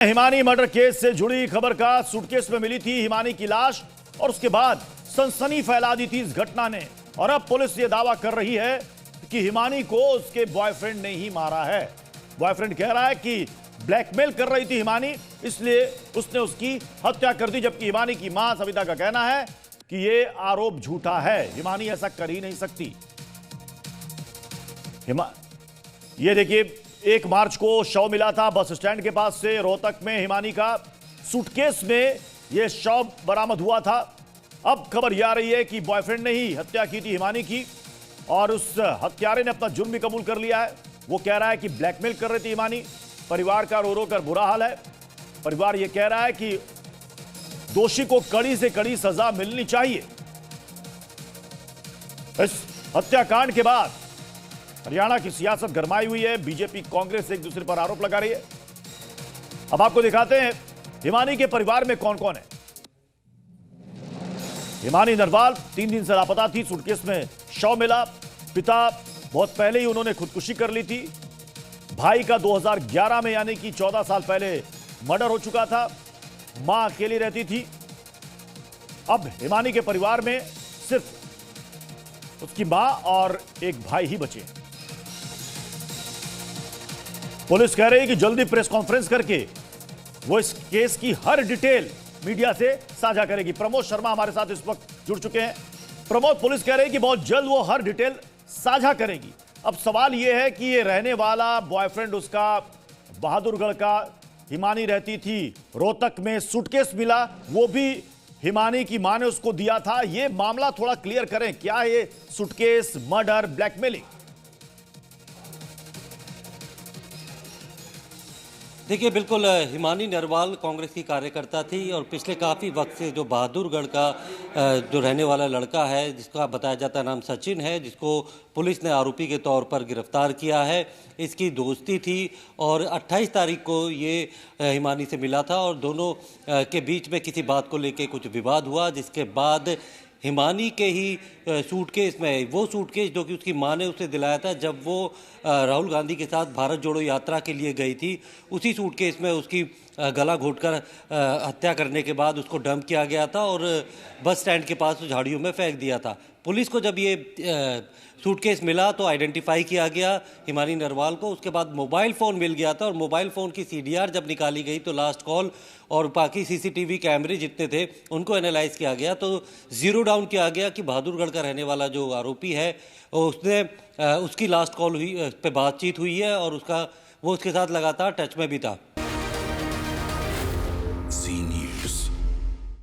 Himani murder case से जुड़ी खबर का सूटकेस में मिली थी हिमानी की लाश और उसके बाद सनसनी फैला दी थी इस घटना ने। और अब पुलिस ये दावा कर रही है कि हिमानी को उसके बॉयफ्रेंड ने ही मारा है। बॉयफ्रेंड कह रहा है कि ब्लैकमेल कर रही थी हिमानी, इसलिए उसने उसकी हत्या कर दी। जबकि हिमानी की मां सविता का कहना है कि यह आरोप झूठा है, हिमानी ऐसा कर ही नहीं सकती। ये देखिए, 1 मार्च को शव मिला था बस स्टैंड के पास से रोहतक में। हिमानी का सूटकेस में यह शव बरामद हुआ था। अब खबर यह आ रही है कि बॉयफ्रेंड ने ही हत्या की थी हिमानी की और उस हत्यारे ने अपना जुर्म भी कबूल कर लिया है। वो कह रहा है कि ब्लैकमेल कर रही थी हिमानी। परिवार का रो रो कर बुरा हाल है। परिवार यह कह रहा है कि दोषी को कड़ी से कड़ी सजा मिलनी चाहिए। इस हत्याकांड के बाद हरियाणा की सियासत गरमाई हुई है। बीजेपी कांग्रेस एक दूसरे पर आरोप लगा रही है। अब आपको दिखाते हैं हिमानी के परिवार में कौन कौन है। हिमानी नरवाल 3 दिन से लापता थी। सूटकेस में शव मिला। पिता बहुत पहले ही उन्होंने खुदकुशी कर ली थी। भाई का 2011 में यानी कि 14 साल पहले मर्डर हो चुका था। मां अकेली रहती थी। अब हिमानी के परिवार में सिर्फ उसकी मां और एक भाई ही बचे। पुलिस कह रही है कि जल्दी प्रेस कॉन्फ्रेंस करके वो इस केस की हर डिटेल मीडिया से साझा करेगी। प्रमोद शर्मा हमारे साथ इस वक्त जुड़ चुके हैं। प्रमोद, पुलिस कह रही है कि बहुत जल्द वो हर डिटेल साझा करेगी। अब सवाल यह है कि ये रहने वाला बॉयफ्रेंड उसका बहादुरगढ़ का, हिमानी रहती थी रोहतक में, सूटकेस मिला वो भी हिमानी की मां ने उसको दिया था। ये मामला थोड़ा क्लियर करें, क्या ये सूटकेस, मर्डर, ब्लैकमेलिंग? देखिए, बिल्कुल हिमानी नरवाल कांग्रेस की कार्यकर्ता थी और पिछले काफ़ी वक्त से जो बहादुरगढ़ का जो रहने वाला लड़का है, जिसका बताया जाता नाम सचिन है, जिसको पुलिस ने आरोपी के तौर पर गिरफ्तार किया है, इसकी दोस्ती थी। और 28 तारीख को ये हिमानी से मिला था और दोनों के बीच में किसी बात को लेकर कुछ विवाद हुआ, जिसके बाद हिमानी के ही सूटकेस में, वो सूटकेस जो कि उसकी मां ने उसे दिलाया था जब वो राहुल गांधी के साथ भारत जोड़ो यात्रा के लिए गई थी, उसी सूटकेस में उसकी गला घोंटकर हत्या करने के बाद उसको डंप किया गया था और बस स्टैंड के पास झाड़ियों में फेंक दिया था। पुलिस को जब ये सूटकेस मिला तो आइडेंटिफाई किया गया हिमानी नरवाल को। उसके बाद मोबाइल फ़ोन मिल गया था और मोबाइल फ़ोन की सीडीआर जब निकाली गई तो लास्ट कॉल और बाकी सीसीटीवी कैमरे जितने थे उनको एनालाइज किया गया तो ज़ीरो डाउन किया गया कि बहादुरगढ़ का रहने वाला जो आरोपी है उसने उसकी लास्ट कॉल हुई, पे बातचीत हुई है और वो उसके साथ लगातार टच में भी था।